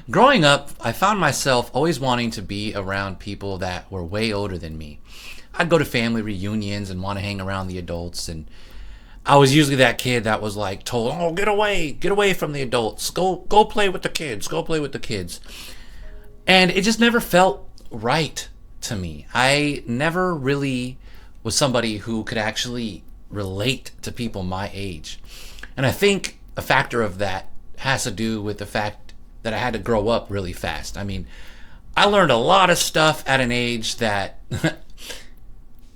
Growing up, I found myself always wanting to be around people that were way older than me. I'd go to family reunions and want to hang around the adults, and I was usually that kid that was like told, "Oh, get away from the adults. Go play with the kids. Go play with the kids." And it just never felt right to me. I never really was somebody who could actually relate to people my age. And I think a factor of that has to do with the fact that I had to grow up really fast. I mean, I learned a lot of stuff at an age that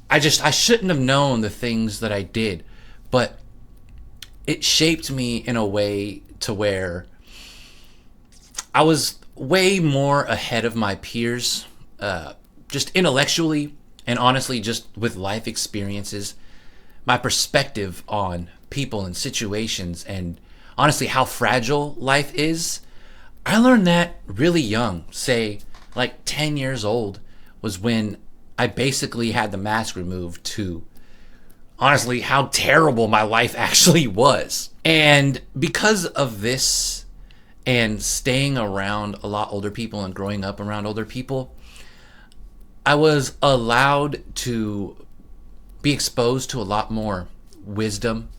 I shouldn't have known the things that I did, but it shaped me in a way to where I was way more ahead of my peers, just intellectually and honestly, just with life experiences. My perspective on people and situations, and honestly, how fragile life is. I learned that really young, say like 10 years old, was when I basically had the mask removed to honestly how terrible my life actually was. And because of this and staying around a lot older people and growing up around older people, I was allowed to be exposed to a lot more wisdom,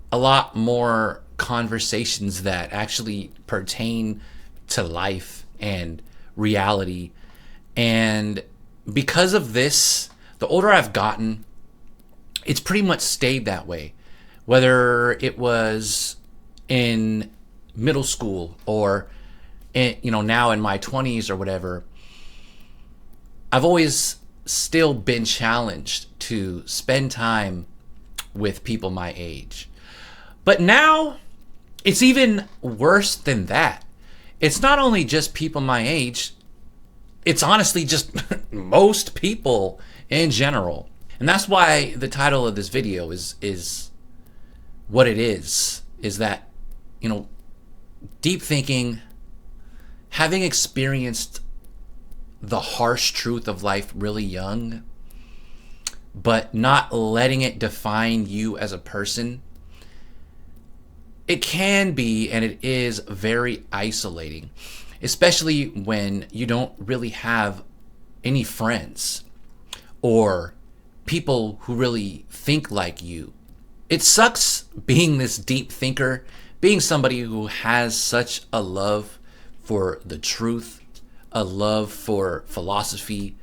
a lot more conversations that actually pertain to life and reality. And because of this, the older I've gotten, it's pretty much stayed that way. Whether it was in middle school or now in my 20s or whatever, I've always still been challenged to spend time with people my age. But now it's even worse than that. It's not only just people my age, it's honestly just most people in general. And that's why the title of this video is what it is that, deep thinking, having experienced the harsh truth of life really young, but not letting it define you as a person, it can be and it is very isolating, especially when you don't really have any friends or people who really think like you. It sucks being this deep thinker, being somebody who has such a love for the truth, a love for philosophy,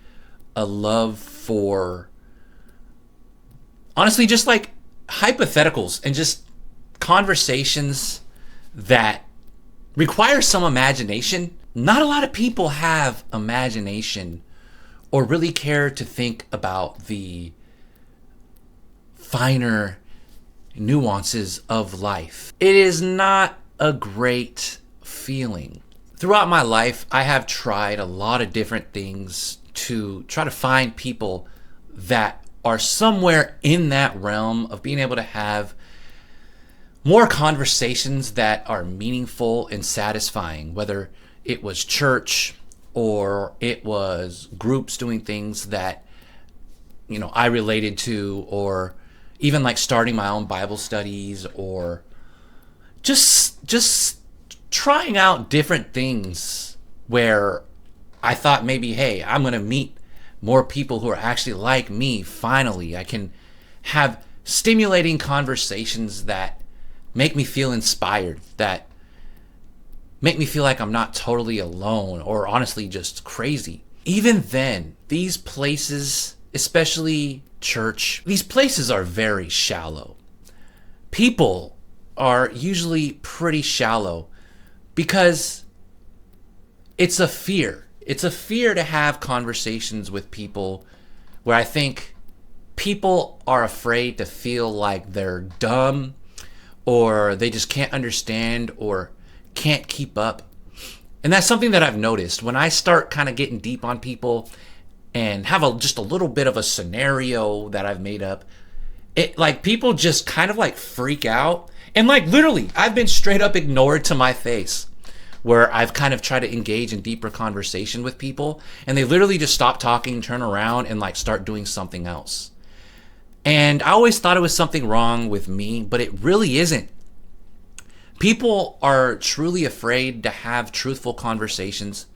a love for honestly just like hypotheticals and just conversations that require some imagination. Not a lot of people have imagination or really care to think about the finer nuances of life. It is not a great feeling. Throughout my life, I have tried a lot of different things to try to find people that are somewhere in that realm of being able to have more conversations that are meaningful and satisfying, whether it was church or it was groups doing things that I related to, or even like starting my own Bible studies, or just trying out different things where I thought maybe, hey, I'm going to meet more people who are actually like me. Finally, I can have stimulating conversations that make me feel inspired, that make me feel like I'm not totally alone or honestly just crazy. Even then, these places, especially church, these places are very shallow. People are usually pretty shallow because it's a fear. It's a fear to have conversations with people where I think people are afraid to feel like they're dumb or they just can't understand or can't keep up. And that's something that I've noticed when I start kind of getting deep on people and have just a little bit of a scenario that I've made up. It like people just kind of like freak out, and like literally I've been straight up ignored to my face, where I've kind of tried to engage in deeper conversation with people and they literally just stop talking, turn around and like start doing something else. And I always thought it was something wrong with me, but it really isn't. People are truly afraid to have truthful conversations.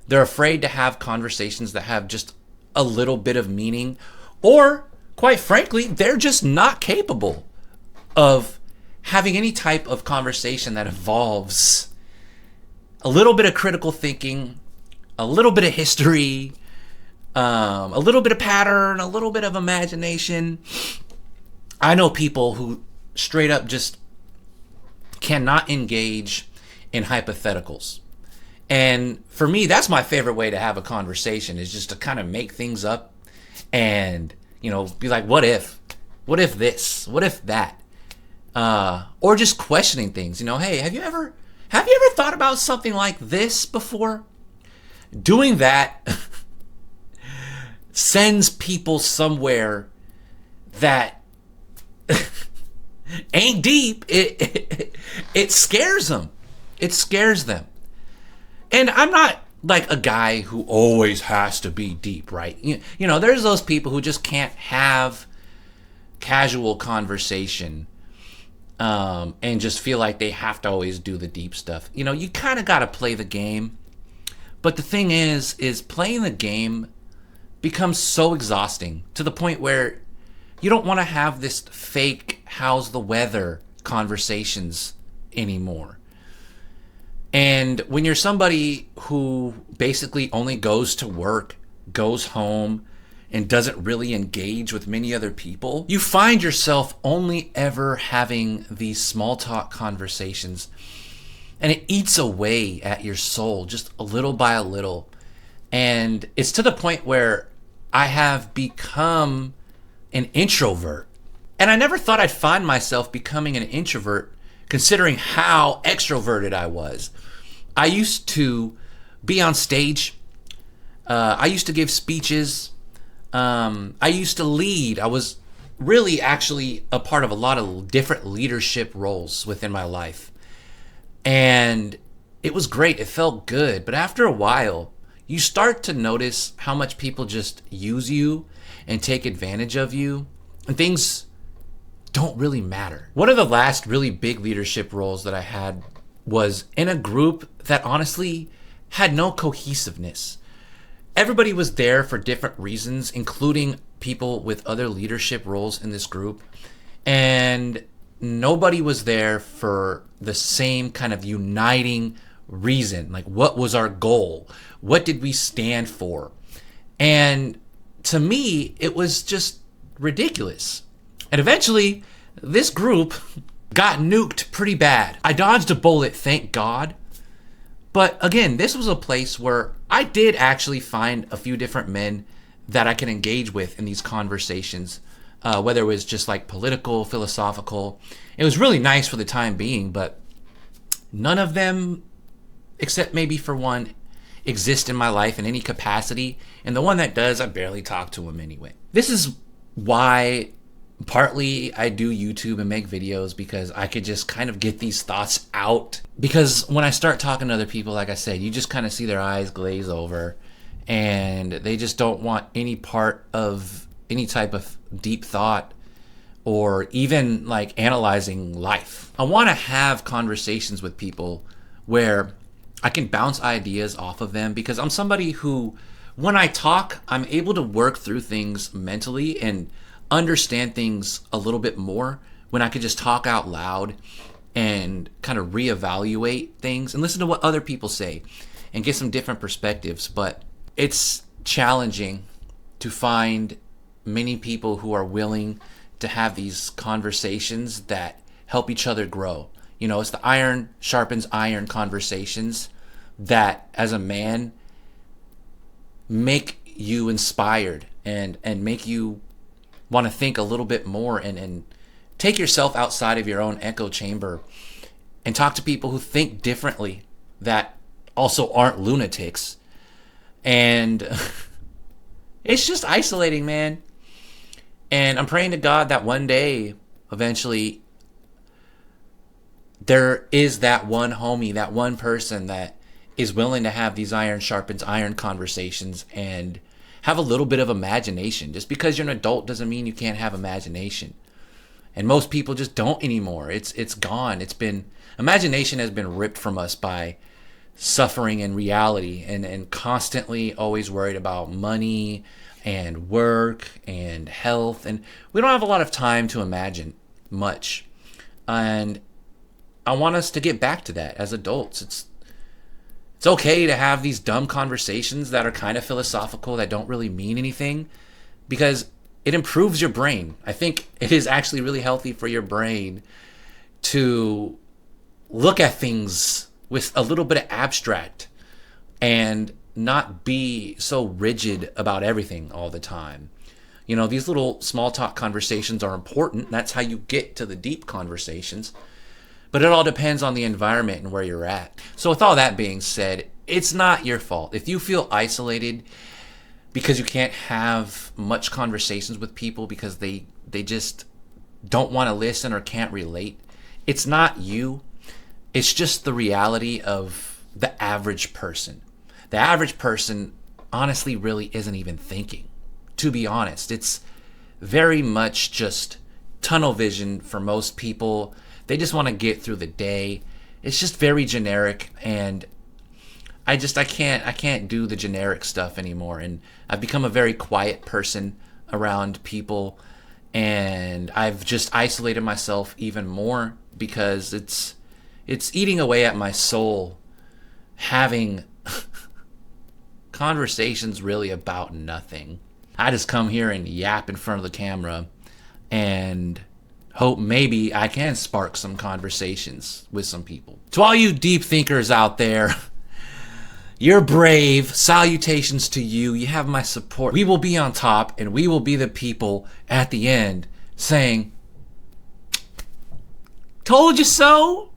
They're afraid to have conversations that have just a little bit of meaning, or quite frankly, they're just not capable of having any type of conversation that involves a little bit of critical thinking, a little bit of history, a little bit of pattern, a little bit of imagination. I know people who straight up just cannot engage in hypotheticals. And for me, that's my favorite way to have a conversation, is just to kind of make things up and, be like, what if? What if this? What if that? Or just questioning things. Hey, have you ever thought about something like this before? Doing that sends people somewhere that ain't deep. It scares them. It scares them. And I'm not like a guy who always has to be deep, right? There's those people who just can't have casual conversation, and just feel like they have to always do the deep stuff. You kind of got to play the game. But the thing is playing the game becomes so exhausting to the point where you don't want to have this fake how's the weather conversations anymore. And when you're somebody who basically only goes to work, goes home, and doesn't really engage with many other people, you find yourself only ever having these small talk conversations, and it eats away at your soul just a little by a little. And it's to the point where I have become an introvert. And I never thought I'd find myself becoming an introvert, considering how extroverted I was. I used to be on stage. I used to give speeches. I used to lead. I was really actually a part of a lot of different leadership roles within my life. And it was great. It felt good. But after a while, you start to notice how much people just use you and take advantage of you, and things don't really matter. One of the last really big leadership roles that I had was in a group that honestly had no cohesiveness. Everybody was there for different reasons, including people with other leadership roles in this group. And nobody was there for the same kind of uniting reason. Like, what was our goal? What did we stand for? And to me, it was just ridiculous. And eventually, this group got nuked pretty bad. I dodged a bullet, thank God. But again, this was a place where I did actually find a few different men that I can engage with in these conversations, whether it was just like political, philosophical. It was really nice for the time being, but none of them, except maybe for one, exist in my life in any capacity. And the one that does, I barely talk to him anyway. This is why partly I do YouTube and make videos, because I could just kind of get these thoughts out. Because when I start talking to other people, like I said, you just kind of see their eyes glaze over, and they just don't want any part of any type of deep thought or even like analyzing life. I want to have conversations with people where I can bounce ideas off of them, because I'm somebody who, when I talk, I'm able to work through things mentally and understand things a little bit more when I could just talk out loud and kind of reevaluate things and listen to what other people say and get some different perspectives. But it's challenging to find many people who are willing to have these conversations that help each other grow. It's the iron sharpens iron conversations that, as a man, make you inspired and make you want to think a little bit more and take yourself outside of your own echo chamber and talk to people who think differently, that also aren't lunatics. And it's just isolating, man. And I'm praying to God that one day, eventually, there is that one homie, that one person that is willing to have these iron sharpens iron conversations and have a little bit of imagination. Just because you're an adult doesn't mean you can't have imagination. And most people just don't anymore. It's gone. It's been imagination has been ripped from us by suffering and reality, and constantly always worried about money and work and health, and we don't have a lot of time to imagine much. And I want us to get back to that as adults. It's okay to have these dumb conversations that are kind of philosophical, that don't really mean anything, because it improves your brain. I think it is actually really healthy for your brain to look at things with a little bit of abstract and not be so rigid about everything all the time. You know, these little small talk conversations are important. That's how you get to the deep conversations. But it all depends on the environment and where you're at. So with all that being said, it's not your fault. If you feel isolated because you can't have much conversations with people because they just don't want to listen or can't relate, it's not you. It's just the reality of the average person. The average person honestly really isn't even thinking. To be honest, it's very much just tunnel vision for most people. They just want to get through the day. It's just very generic, and I can't do the generic stuff anymore. And I've become a very quiet person around people, and I've just isolated myself even more because it's eating away at my soul, having conversations really about nothing. I just come here and yap in front of the camera and hope maybe I can spark some conversations with some people. To all you deep thinkers out there, you're brave. Salutations to you. You have my support. We will be on top, and we will be the people at the end saying, "Told you so."